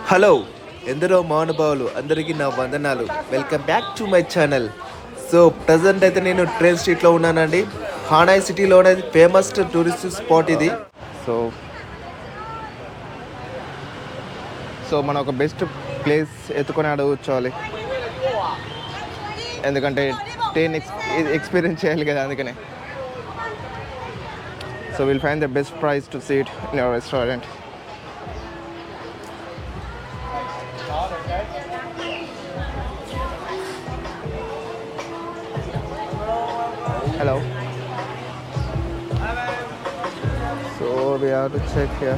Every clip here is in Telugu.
హలో ఎందరో మహానుభావులు అందరికీ నా వందనాలు. Welcome back to my channel. So present అయితే నేను ట్రైన్ స్ట్రీట్లో ఉన్నానండి. హానాయ్ సిటీలోనే ఫేమస్ టూరిస్ట్ స్పాట్ ఇది. సో సో మనం ఒక బెస్ట్ ప్లేస్ ఎత్తుకొని ఆడ కూర్చోవాలి, ఎందుకంటే ట్రైన్ ఎక్స్పీరియన్స్ చేయాలి కదా, అందుకనే. So will find the best price to seat in our restaurant. Hello. So we have to check here.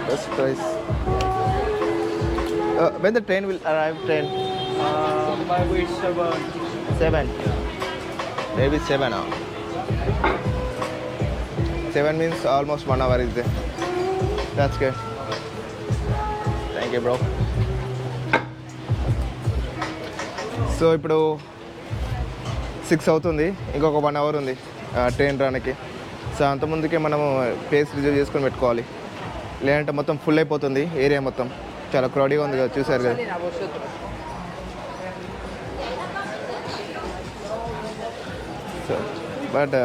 Best price. When the train will arrive? Train. Maybe 7. 7. Maybe 7 now. 7 means almost 1 hour is there. That's good. Thank you, bro. So ఇప్పుడు 6 అవుతుంది, ఇంకొక 1 అవర్ ఉంది ట్రైన్ రానికి. సో అంతకుముందుకే మనము ప్లేస్ రిజర్వ్ చేసుకొని పెట్టుకోవాలి, లేదంటే మొత్తం ఫుల్ అయిపోతుంది. ఏరియా మొత్తం చాలా క్రౌడీగా ఉంది కదా, చూసారు కదా. So but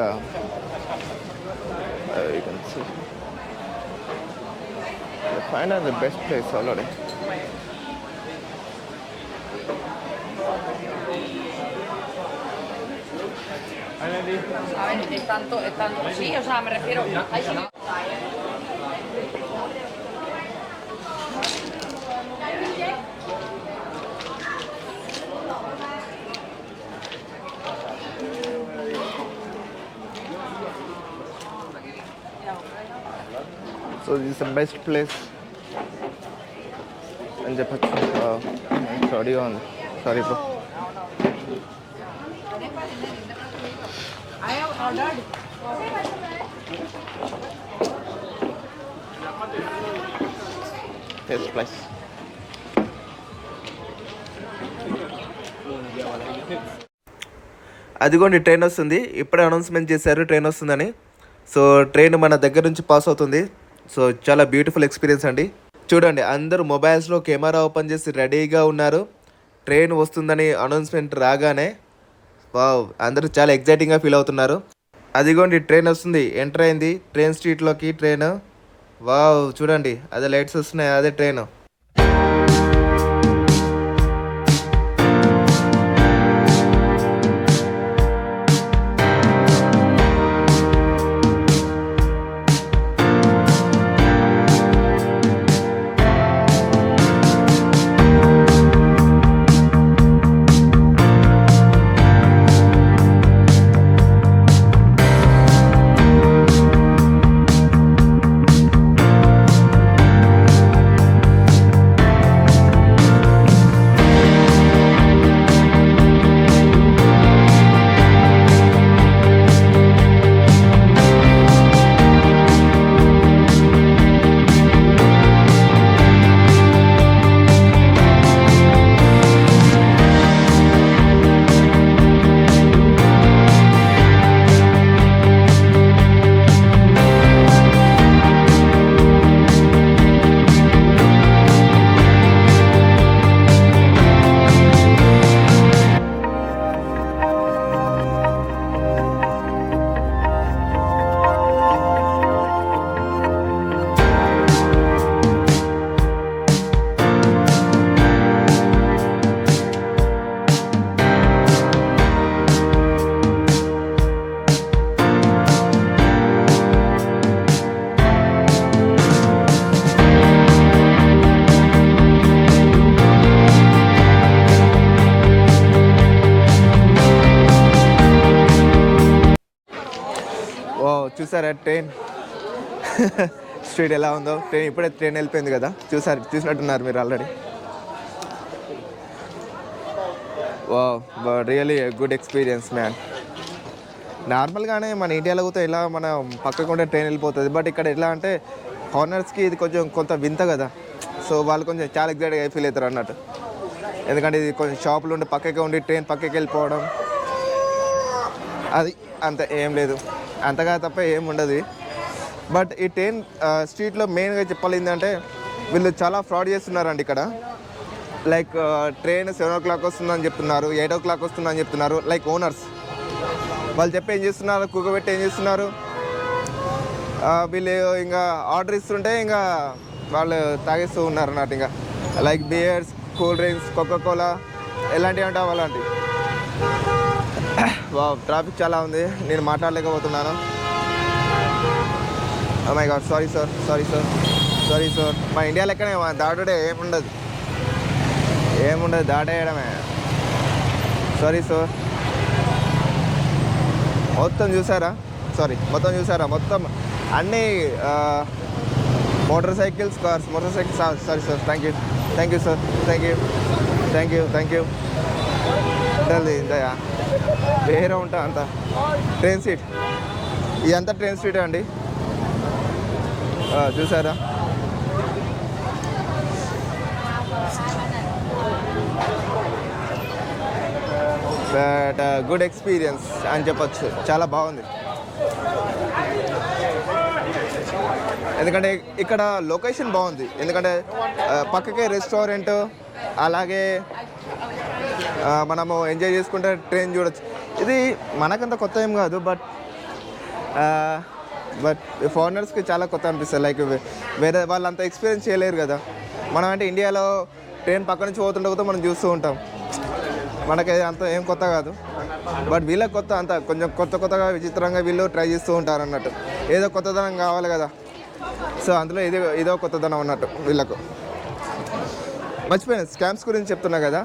you can see find the best place already. Es tanto, sí, o sea, me refiero. Ay, sí. So this is the best place అని చెప్పచ్చు. Sorry sorry bro. I have ordered. Yes, please. అదిగోండి ట్రైన్ వస్తుంది. ఇప్పుడే అనౌన్స్మెంట్ చేశారు ట్రైన్ వస్తుందని. సో ట్రైన్ మన దగ్గర నుంచి పాస్ అవుతుంది. సో చాలా బ్యూటిఫుల్ ఎక్స్పీరియన్స్ అండి. చూడండి, అందరూ మొబైల్స్లో కెమెరా ఓపెన్ చేసి రెడీగా ఉన్నారు. ట్రైన్ వస్తుందని అనౌన్స్మెంట్ రాగానే వావ్, అందరూ చాలా ఎగ్జైటింగ్గా ఫీల్ అవుతున్నారు. అదిగోండి ట్రైన్ వస్తుంది, ఎంటర్ అయింది ట్రైన్ స్ట్రీట్లోకి ట్రైన్. వావ్, చూడండి అదే లైట్స్ వస్తున్నాయి, అదే ట్రైన్. చూసారా ట్రైన్ స్ట్రీట్ ఎలా ఉందో? ఇప్పుడే ట్రైన్ వెళ్ళిపోయింది కదా, చూసినట్టున్నారు మీరు already. Wow, but really good experience man. నార్మల్గానే మన ఇండియాలో కూడా ఇలా మన పక్కకుంటే ట్రైన్ వెళ్ళిపోతుంది, బట్ ఇక్కడ ఎట్లా అంటే హార్నర్స్కి ఇది కొంత వింత కదా. సో వాళ్ళు కొంచెం చాలా ఎగ్జైట్గా ఫీల్ అవుతారు అన్నట్టు, ఎందుకంటే ఇది కొంచెం షాపులు ఉండి పక్కకే ఉండి ట్రైన్ పక్కకి వెళ్ళిపోవడం, అది అంత ఏం లేదు, అంతగా తప్ప ఏం ఉండదు. బట్ ఈ ట్రైన్ స్ట్రీట్లో మెయిన్గా చెప్పాలి ఏంటంటే వీళ్ళు చాలా ఫ్రాడ్ చేస్తున్నారండి ఇక్కడ. లైక్ ట్రైన్ 7 o'clock వస్తుందని చెప్తున్నారు, 8 o'clock వస్తుందని చెప్తున్నారు. లైక్ ఓనర్స్ వాళ్ళు చెప్పి ఏం చేస్తున్నారు, కూకబెట్టి ఏం చేస్తున్నారు, వీళ్ళు ఇంకా ఆర్డర్ ఇస్తుంటే ఇంకా వాళ్ళు తాగేస్తూ ఉన్నారు అన్నట్టు. ఇంకా like beers, cool drinks, Coca Cola ఎలాంటివి అంటే అలాంటివి. ట్రాఫిక్ చాలా ఉంది, నేను మాట్లాడలేకపోతున్నాను. Oh my God, sorry sir. మా ఇండియా లెక్కనే దాటుడే ఏముండదు దాటేయడమే. Sorry sir. మొత్తం చూసారా మొత్తం అన్నీ motor cycles, cars. Sorry sir, thank you sir, thank you. ఉంటుంది ఇంతయా వేరే ఉంటా అంతా. ట్రైన్ సీట్ ఇదంతా ట్రైన్ సీటే అండి. చూసారా, బట్ గుడ్ ఎక్స్పీరియన్స్ అని చెప్పచ్చు. చాలా బాగుంది, ఎందుకంటే ఇక్కడ లొకేషన్ బాగుంది. ఎందుకంటే పక్కకే రెస్టారెంట్, అలాగే మనము ఎంజాయ్ చేసుకుంటే ట్రైన్ చూడొచ్చు. ఇది మనకంత కొత్త ఏం కాదు, బట్ ఫారినర్స్కి చాలా కొత్త అనిపిస్తుంది. లైక్ వేరే వాళ్ళు అంత ఎక్స్పీరియన్స్ చేయలేరు కదా. మనం అంటే ఇండియాలో ట్రైన్ పక్క నుంచి పోతుంటే మనం చూస్తూ ఉంటాం, మనకి అంత ఏం కొత్త కాదు. బట్ వీళ్ళకి కొత్త, అంత కొంచెం కొత్తగా విచిత్రంగా వీళ్ళు ట్రై చేస్తూ ఉంటారు అన్నట్టు. ఏదో కొత్తదనం కావాలి కదా, సో అందులో ఇదో కొత్తదనం అన్నట్టు వీళ్ళకు. మర్చిపోయాను, స్కామ్స్ గురించి చెప్తున్నా కదా.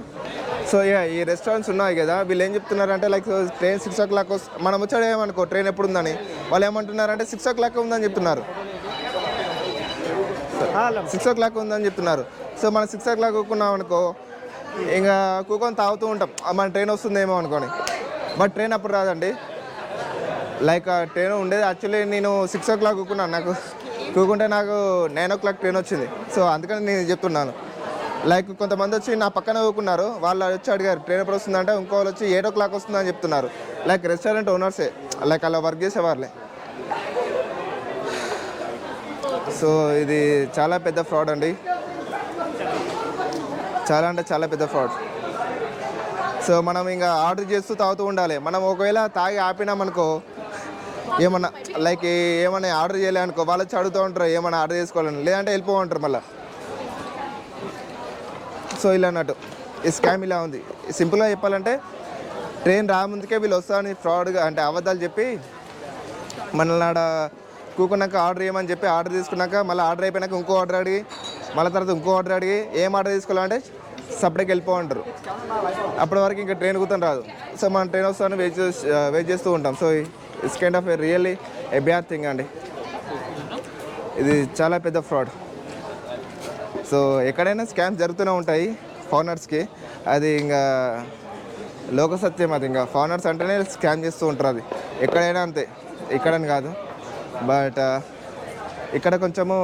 సో ఈ రెస్టారెంట్స్ ఉన్నాయి కదా, వీళ్ళు ఏం చెప్తున్నారంటే లైక్ ట్రైన్ 6 o'clock మనం వచ్చాడేమనుకో ట్రైన్ ఎప్పుడు ఉందని, వాళ్ళు ఏమంటున్నారంటే 6 o'clock ఉందని చెప్తున్నారు. 6 o'clock ఉందని చెప్తున్నారు. సో మనం 6 o'clock కూకున్నాం అనుకో, ఇంకా కూకొని తాగుతూ ఉంటాం, మన ట్రైన్ వస్తుందేమో అనుకోని. బట్ ట్రైన్ అప్పుడు రాదండి. లైక్ ట్రైన్ ఉండేది యాక్చువల్లీ నేను 6 o'clock కూకున్నాను, నాకు కూకుంటే నాకు 9 o'clock ట్రైన్ వచ్చింది. సో అందుకని నేను చెప్తున్నాను. లైక్ కొంతమంది వచ్చి నా పక్కన కూకున్నారు, వాళ్ళు వచ్చి అడిగారు ట్రైన్ ఎప్పుడు వస్తుందంటే, ఇంకో వాళ్ళు వచ్చి 8 o'clock వస్తుందని చెప్తున్నారు. లైక్ రెస్టారెంట్ ఓనర్సే, లైక్ అలా వర్క్ చేసేవాళ్ళే. సో ఇది చాలా పెద్ద ఫ్రాడ్ అండి, చాలా పెద్ద ఫ్రాడ్. సో మనం ఇంకా ఆర్డర్ చేస్తూ తాగుతూ ఉండాలి. మనం ఒకవేళ తాగి ఆపినామనుకో, ఏమన్నా ఆర్డర్ చేయలే అనుకో, వాళ్ళు వచ్చి అడుగుతూ ఉంటారు ఏమన్నా ఆర్డర్ చేసుకోవాలని, లేదంటే వెళ్ళిపోమంటారు మళ్ళీ. సో ఇలా అన్నట్టు ఈ స్కామ్ ఇలా ఉంది. సింపుల్గా చెప్పాలంటే ట్రైన్ రాముందుకే వీళ్ళు వస్తారని ఫ్రాడ్గా అంటే అబద్ధాలు చెప్పి మనల్ని ఆడ కూకున్నాక ఆర్డర్ చేయమని చెప్పి ఆర్డర్ తీసుకున్నాక మళ్ళీ ఆర్డర్ అయిపోయినాక ఇంకో ఆర్డర్ అడిగి, మళ్ళీ తర్వాత ఇంకో ఆర్డర్ అడిగి ఏం ఆర్డర్ తీసుకోవాలంటే సపరేట్గా వెళ్ళిపోమంటారు. అప్పటి వరకు ఇంకా ట్రైన్ కూర్చొని రాదు. సో మనం ట్రైన్ వస్తామని వెయిట్ చేస్తూ ఉంటాం. So it's kind of really A bad thing అండి. ఇది చాలా పెద్ద ఫ్రాడ్. సో ఎక్కడైనా స్కామ్స్ జరుగుతూనే ఉంటాయి ఫారినర్స్కి, అది ఇంకా లోక సత్యం. అది ఇంకా ఫారినర్స్ అంటేనే స్కామ్ చేస్తూ ఉంటారు, అది ఎక్కడైనా అంతే, ఇక్కడని కాదు. బట్ ఇక్కడ కొంచెము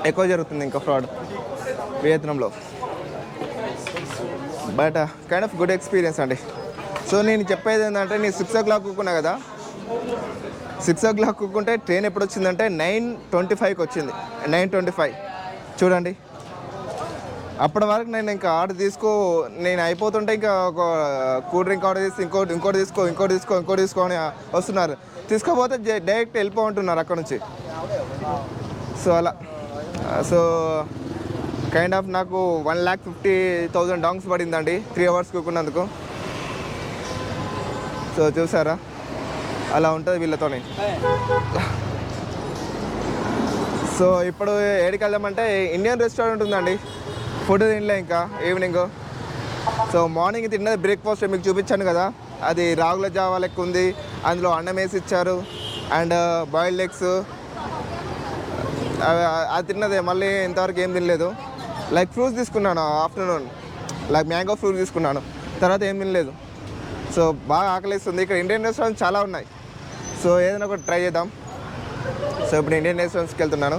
ఎక్కువ జరుగుతుంది ఇంకా ఫ్రాడ్ వియత్నంలో. But kind of good experience అండి. సో నేను చెప్పేది ఏంటంటే, నేను 6 o'clock కూకున్నా కదా, 6 o'clock కూకుంటే ట్రైన్ ఎప్పుడు వచ్చిందంటే 9:25కి వచ్చింది. 9:25 చూడండి. అప్పటి వరకు నేను ఇంకా ఆర్డర్ నేను అయిపోతుంటే ఇంకా ఒక కూల్ డ్రింక్ ఆర్డర్ చేసి ఇంకోటి తీసుకో అని వస్తున్నారు. తీసుకోపోతే డైరెక్ట్ వెళ్ళిపోంటున్నారు అక్కడ నుంచి. సో అలా కైండ్ ఆఫ్ నాకు 1,50,000 డాంగ్స్ పడిందండి 3 hours కూకున్నందుకు. సో చూసారా, అలా ఉంటుంది వీళ్ళతోని. సో ఇప్పుడు ఏడికి వెళ్దామంటే ఇండియన్ రెస్టారెంట్ ఉందండి, ఫుడ్ తినలే ఇంకా ఈవినింగ్. సో మార్నింగ్ తిన్నది బ్రేక్ఫాస్ట్ మీకు చూపించాను కదా, అది రాగుల జావా లెక్క ఉంది, అందులో అన్నం వేసి ఇచ్చారు అండ్ బాయిల్డ్ ఎగ్స్, అది తిన్నదే. మళ్ళీ ఇంతవరకు ఏం తినలేదు. లైక్ ఫ్రూట్స్ తీసుకున్నాను ఆఫ్టర్నూన్, లైక్ మ్యాంగో ఫ్రూట్ తీసుకున్నాను, తర్వాత ఏం తినలేదు. సో బాగా ఆకలిస్తుంది. ఇక్కడ ఇండియన్ రెస్టారెంట్స్ చాలా ఉన్నాయి, సో ఏదైనా ఒకటి ట్రై చేద్దాం. సో ఇప్పుడు ఇండియన్ రెస్టారెంట్స్కి వెళ్తున్నాను.